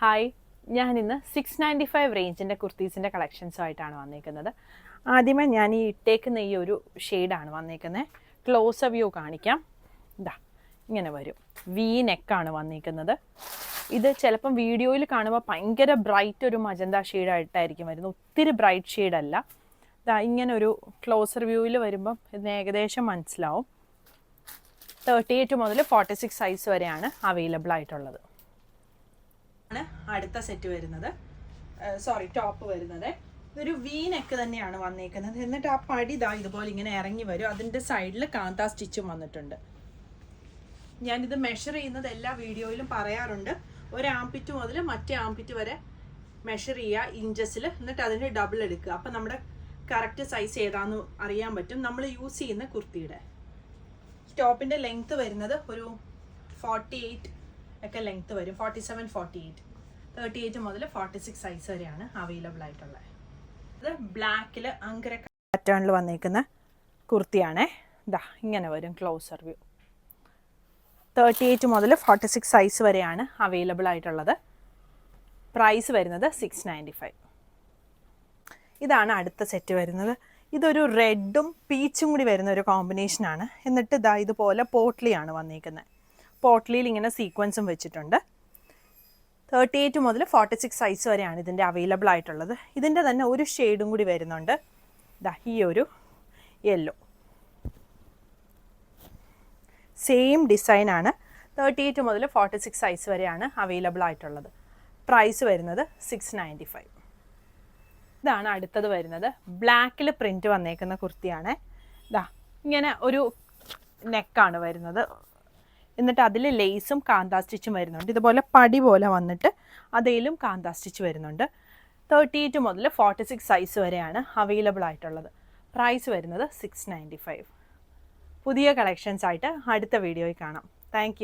Hi, ഞാനിന്ന് 695 റേഞ്ചിൻ്റെ കുർത്തീസിൻ്റെ കളക്ഷൻസുമായിട്ടാണ് വന്നേക്കുന്നത്. ആദ്യമേ ഞാൻ ഈ ഇട്ടേക്കുന്ന ഈ ഒരു ഷെയ്ഡാണ് വന്നേക്കുന്നത്. ക്ലോസ് വ്യൂ കാണിക്കാം. ഇതാ ഇങ്ങനെ വരും. വി നെക്കാണ് വന്നേക്കുന്നത്. ഇത് ചിലപ്പം വീഡിയോയിൽ കാണുമ്പോൾ ഭയങ്കര ബ്രൈറ്റ് ഒരു മജന്ത ഷെയ്ഡായിട്ടായിരിക്കും വരുന്നത്. ഒത്തിരി ബ്രൈറ്റ് ഷെയ്ഡല്ല. ഇതാ ഇങ്ങനെ ഒരു ക്ലോസർ വ്യൂവിൽ വരുമ്പം ഇതിന് ഏകദേശം മനസ്സിലാവും. 38 മുതൽ 46 സൈസ് വരെയാണ് അവൈലബിൾ ആയിട്ടുള്ളത്. ആണ് അടുത്ത സെറ്റ് വരുന്നത്. ടോപ്പ് വരുന്നത് ഇതൊരു വി നെക്ക് തന്നെയാണ് വന്നേക്കുന്നത്. എന്നിട്ട് ആ പടി ഇതാ ഇതുപോലെ ഇങ്ങനെ ഇറങ്ങി വരും. അതിൻ്റെ സൈഡിൽ കാന്ത സ്റ്റിച്ചും വന്നിട്ടുണ്ട്. ഞാനിത് മെഷർ ചെയ്യുന്നത് എല്ലാ വീഡിയോയിലും പറയാറുണ്ട്. ഒരു ആംപിറ്റ് മുതൽ മറ്റേ ആംപിറ്റ് വരെ മെഷർ ചെയ്യുക ഇഞ്ചസിൽ. എന്നിട്ട് അതിൻ്റെ ഡബിൾ എടുക്കുക. അപ്പം നമ്മുടെ കറക്റ്റ് സൈസ് ഏതാണെന്ന് അറിയാൻ പറ്റും. നമ്മൾ യൂസ് ചെയ്യുന്ന കുർത്തിയുടെ ടോപ്പിൻ്റെ ലെങ്ത്ത് വരുന്നത് ഒരു 48 ഒക്കെ ലെങ്ത്ത് വരും. 47, 48, 38 മുതൽ 46 സൈസ് വരെയാണ് അവൈലബിൾ ആയിട്ടുള്ളത്. ഇത് ബ്ലാക്കിൽ അങ്കര പാറ്റേണിൽ വന്നേക്കുന്ന കുർത്തിയാണേ. ഇതാ ഇങ്ങനെ വരും ക്ലോസർ വ്യൂ. 38 മുതൽ 46 സൈസ് വരെയാണ് അവൈലബിൾ ആയിട്ടുള്ളത്. പ്രൈസ് വരുന്നത് 695. ഇതാണ് അടുത്ത സെറ്റ് വരുന്നത്. ഇതൊരു റെഡും പീച്ചും കൂടി വരുന്ന ഒരു കോമ്പിനേഷനാണ്. എന്നിട്ട് ഇതാ ഇതുപോലെ പോട്ട്ലിയാണ് വന്നേക്കുന്നത്. പോട്ട്ലിയിൽ ഇങ്ങനെ സീക്വൻസും വെച്ചിട്ടുണ്ട്. 38 മുതൽ 46 സൈസ് വരെയാണ് ഇതിൻ്റെ അവൈലബിൾ ആയിട്ടുള്ളത്. ഇതിൻ്റെ തന്നെ ഒരു ഷെയ്ഡും കൂടി വരുന്നുണ്ട്. ദാ ഈ ഒരു യെല്ലോ സെയിം ഡിസൈനാണ്. 38 മുതൽ 46 സൈസ് വരെയാണ് അവൈലബിൾ ആയിട്ടുള്ളത്. പ്രൈസ് വരുന്നത് 695. ഇതാണ് അടുത്തത് വരുന്നത്. ബ്ലാക്കിൽ പ്രിൻറ്റ് വന്നേക്കുന്ന കുർത്തിയാണ്. ദാ ഇങ്ങനെ ഒരു നെക്കാണ് വരുന്നത്. എന്നിട്ട് അതിൽ ലേസും കാന്ത സ്റ്റിച്ചും വരുന്നുണ്ട്. ഇതുപോലെ പടി പോലെ വന്നിട്ട് അതിലും കാന്ത സ്റ്റിച്ച് വരുന്നുണ്ട്. 38 മുതൽ 46 സൈസ് വരെയാണ് അവൈലബിൾ ആയിട്ടുള്ളത്. പ്രൈസ് വരുന്നത് 695. പുതിയ കളക്ഷൻസ് ആയിട്ട് അടുത്ത വീഡിയോയിൽ കാണാം. താങ്ക്